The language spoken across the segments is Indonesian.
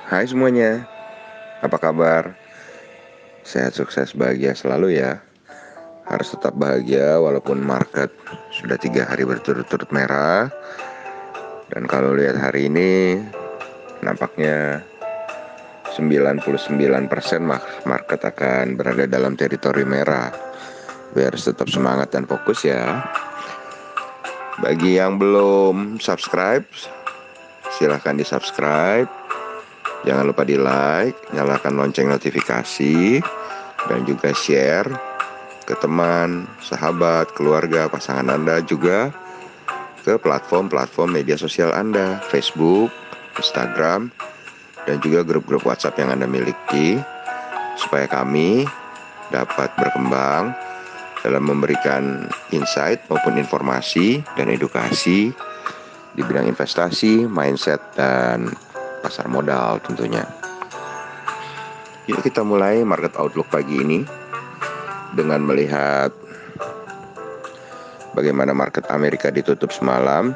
Hai semuanya, apa kabar? Sehat, sukses, bahagia selalu ya. Harus tetap bahagia walaupun market sudah 3 hari berturut-turut merah. Dan kalau lihat hari ini, nampaknya 99% market akan berada dalam teritori merah. Tapi harus tetap semangat dan fokus ya. Bagi yang belum subscribe, silahkan di subscribe. Jangan lupa di like, nyalakan lonceng notifikasi, dan juga share ke teman, sahabat, keluarga, pasangan Anda, juga ke platform-platform media sosial Anda, Facebook, Instagram, dan juga grup-grup WhatsApp yang Anda miliki, supaya kami dapat berkembang dalam memberikan insight maupun informasi dan edukasi di bidang investasi, mindset, dan pasar modal tentunya. Yuk kita mulai market outlook pagi ini dengan melihat bagaimana market Amerika ditutup semalam.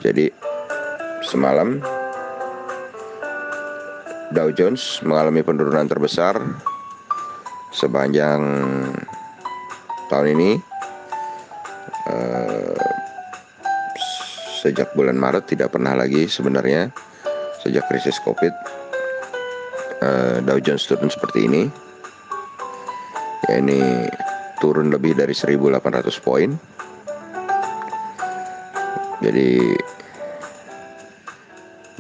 Jadi semalam Dow Jones mengalami penurunan terbesar sepanjang tahun ini. Sejak bulan Maret tidak pernah lagi sebenarnya, sejak krisis COVID, Dow Jones turun seperti ini. Ya, ini turun lebih dari 1.800 poin. Jadi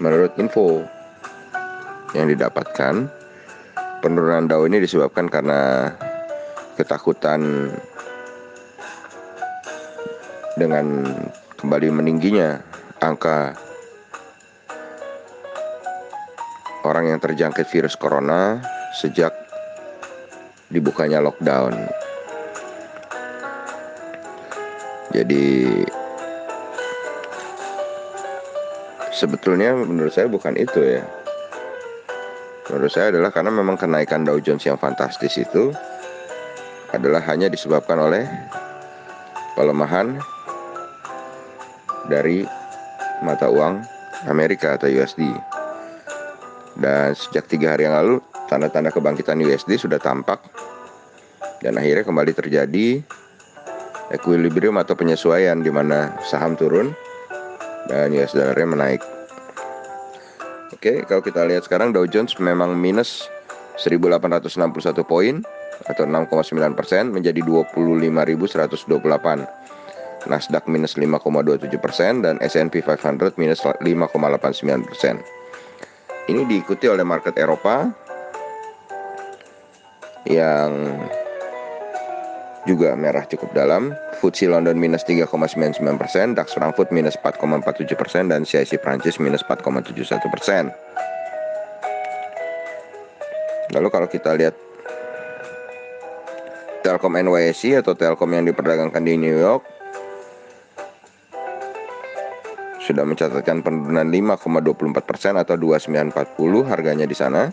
menurut info yang didapatkan, penurunan Dow ini disebabkan karena ketakutan dengan kembali meningginya angka orang yang terjangkit virus corona sejak dibukanya lockdown. Jadi sebetulnya menurut saya bukan itu ya. Menurut saya adalah karena memang kenaikan Dow Jones yang fantastis itu adalah hanya disebabkan oleh pelemahan dari mata uang Amerika atau USD. Dan sejak 3 hari yang lalu, tanda-tanda kebangkitan USD sudah tampak, dan akhirnya kembali terjadi equilibrium atau penyesuaian di mana saham turun dan US dollarnya menaik. Oke, kalau kita lihat sekarang Dow Jones memang minus 1.861 poin atau 6,9% menjadi 25.128. Nasdaq minus 5,27% dan S&P 500 minus 5,89%. Ini diikuti oleh market Eropa yang juga merah cukup dalam. FTSE London minus 3,99%, DAX Frankfurt minus 4,47%, dan CAC Prancis minus 4,71%. Lalu kalau kita lihat Telkom NYSE atau Telkom yang diperdagangkan di New York sudah mencatatkan penurunan 5,24% atau 2940 harganya di sana.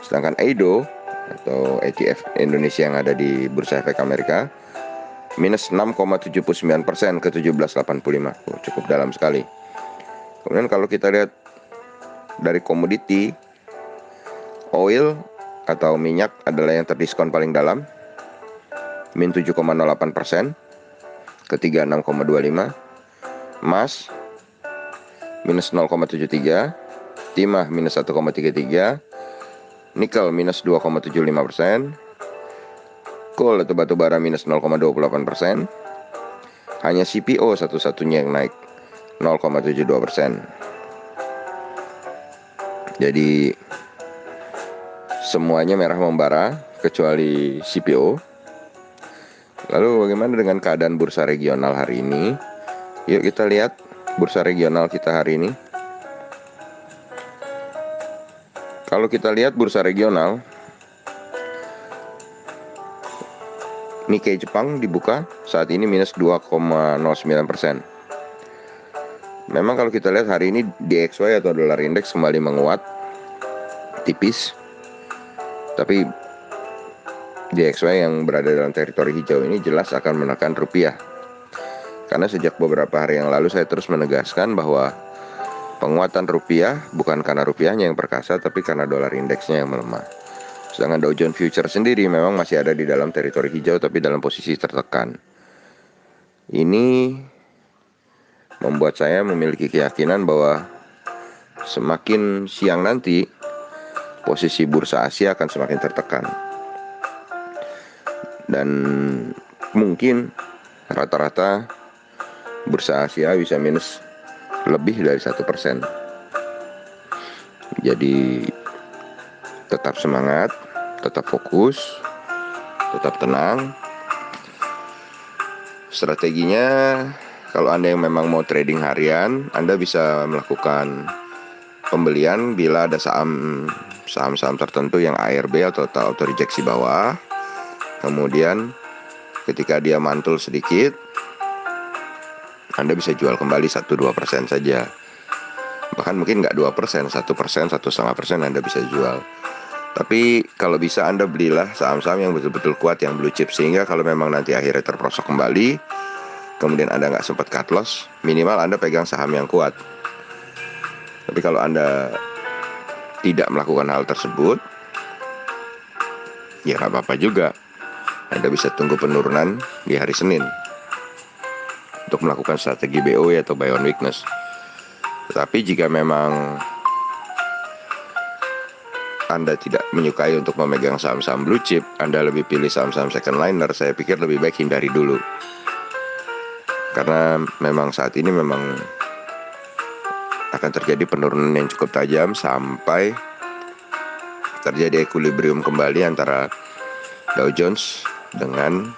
Sedangkan EIDO atau ETF Indonesia yang ada di Bursa Efek Amerika minus 6,79% ke 1785. Cukup dalam sekali. Kemudian kalau kita lihat dari komoditi, oil atau minyak adalah yang terdiskon paling dalam, min 7,08% ke 36,25. Emas minus 0,73, timah minus 1,33, nikel minus 2,75%, coal atau batu bara minus 0,28%. Hanya CPO satu-satunya yang naik 0,72%. Jadi semuanya merah membara kecuali CPO. Lalu bagaimana dengan keadaan bursa regional hari ini? Yuk kita lihat bursa regional kita hari ini. Kalau kita lihat bursa regional, Nikkei Jepang dibuka saat ini minus 2,09%. Memang kalau kita lihat hari ini DXY atau dolar indeks kembali menguat tipis, tapi DXY yang berada dalam teritori hijau ini jelas akan menekan rupiah. Karena sejak beberapa hari yang lalu saya terus menegaskan bahwa Penguatan rupiah bukan karena rupiahnya yang perkasa, tapi karena dolar indeksnya yang melemah. Sedangkan Dow Jones Future sendiri memang masih ada di dalam teritori hijau, tapi dalam posisi tertekan. Ini membuat saya memiliki keyakinan bahwa semakin siang nanti, posisi bursa Asia akan semakin tertekan. Dan mungkin rata-rata bursa Asia bisa minus lebih dari 1%. Jadi tetap semangat, tetap fokus, tetap tenang. Strateginya, kalau Anda yang memang mau trading harian, Anda bisa melakukan pembelian bila ada saham-saham tertentu yang ARB atau auto rejeksi bawah. Kemudian ketika dia mantul sedikit, Anda bisa jual kembali 1-2% saja. Bahkan mungkin nggak 2%, 1%, 1,5% Anda bisa jual. Tapi kalau bisa Anda belilah saham-saham yang betul-betul kuat, yang blue chip, sehingga kalau memang nanti akhirnya terprosok kembali, kemudian Anda nggak sempat cut loss, minimal Anda pegang saham yang kuat. Tapi kalau Anda tidak melakukan hal tersebut, ya nggak apa-apa juga. Anda bisa tunggu penurunan di hari Senin untuk melakukan strategi BOW atau buy on weakness. Tetapi jika memang Anda tidak menyukai untuk memegang saham-saham blue chip, Anda lebih pilih saham-saham second liner, saya pikir lebih baik hindari dulu. Karena memang saat ini memang akan terjadi penurunan yang cukup tajam sampai terjadi equilibrium kembali antara Dow Jones dengan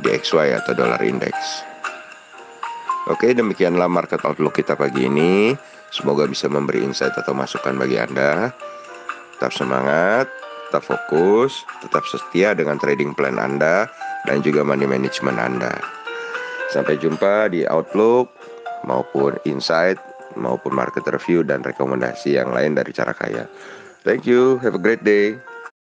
DXY atau dollar index. Oke, demikianlah market outlook kita pagi ini. Semoga bisa memberi insight atau masukan bagi Anda. Tetap semangat, tetap fokus, tetap setia dengan trading plan Anda dan juga money management Anda. Sampai jumpa di outlook maupun insight maupun market review dan rekomendasi yang lain dari Cara Kaya. Thank you, have a great day.